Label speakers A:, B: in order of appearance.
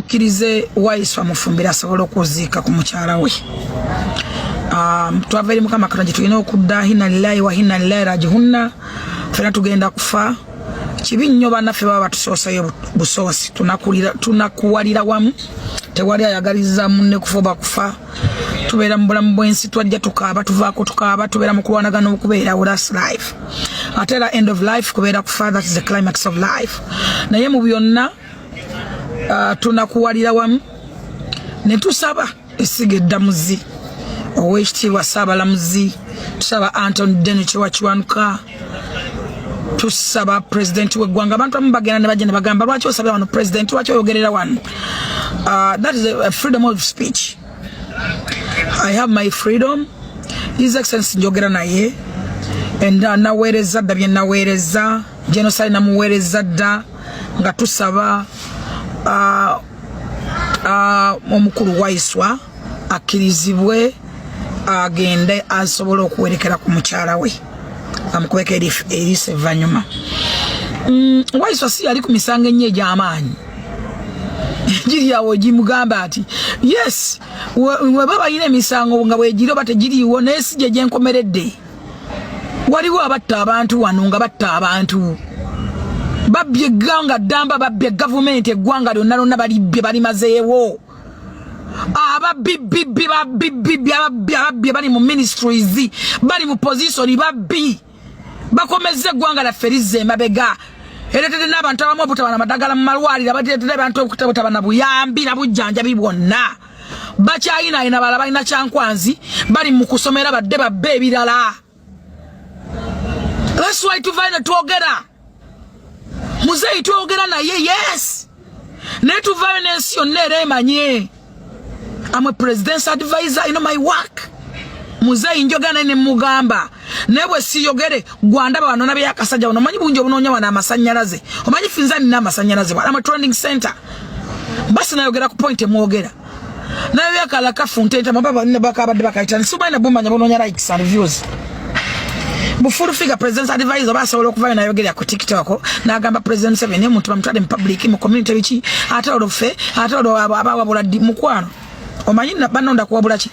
A: tukirize Waiswa mufumbira asobola okuziika ku mukyala we. Twaveri mukama katonda tulina okudda hinna lillahi wa hinna ilaihi raji'un. Fena tugenda kufa. Kibi nnyo bannaffe baba batusoosayo busoosi. Tunakuwalira wamu. Tewali ayagaliza munne kufoba kufa. Tubeera mu bulamu bw'ensi twajja tukaaba tuvaako tukaaba tubeera mu kulwanagana okubeera that's life. Ate la end of life kubeera kufa, that is the climax of life. Naye mu byonna tunakuwalira wamu ne tusaba essiga eddamuzi Oweekitiibwa Ssaabalamuzi, tusaba Anthony Denicho Wakiwanuka, tusaba president w'eggwanga. Abantu abamu bagenda ne bajja ne bagamba lwaki osabira wano president, lwaki oyogerera wano. That is a freedom of speech. I have my freedom. His Excellency njogera naye naweereza dda bye naweereza, genocide namuweereza dda nga tusaba omukulu Waiswa akkirizibwe agende asobola okuwerekera ku mukyala we amukubeka eriisa evvannyuma. Waiswa si yali ku misango ennyo egy'amaanyi giri awo gimugamba ati yes we baba yina emisango nga bwegiri oba tegiriiwo naye si gye gyenkomeredde. Waliwo abatta abantu wano nga batta abantu babbye eggwanga ddamba, babbye gavumenti eggwanga lyonna lyonna balibbye balimazeewo. Ababbi bali mu ministries, bali mu position, babbi bakomezze eggwanga laffe lizze emabega. Ereetedde n'abantu abamu obutaba n'amadagala mu malwaliro, abateetedde abantu obutaba na buyambi na bujjanjabi bwonna. Bakyayinaayina balala balina kyankwanzi bali mu kusomera badde babbe ebirala. That's why tuvaine twogera. Muzeeyi twogera naye yes. Naye tuvayo n'ensi yonna era emanye. I'm a president's advisor, you know my work. Muzeeyi njogana ne mugamba. Naye bwe siyogere gwandaba wano nabe yakasajja wano omanyi bungi obunoonya wano amasannyalaze. Omanyi finza nina amasannyalaze wano. I'm a training center. Basi nayogera ku point emwogera. Naye yakala kafuntenta mababa nne bakabadde bakayitani. Simanyi bumanya bunoonya likes and views. Bufuru figure president's advisor basobola okuvayo nayogera ku TikTok n'agamba President Museveni omuntu bamutwale mu public mu community biki ate oloffe ate olwo abawabula mukwano. Omanyi banonda kuwabula ki?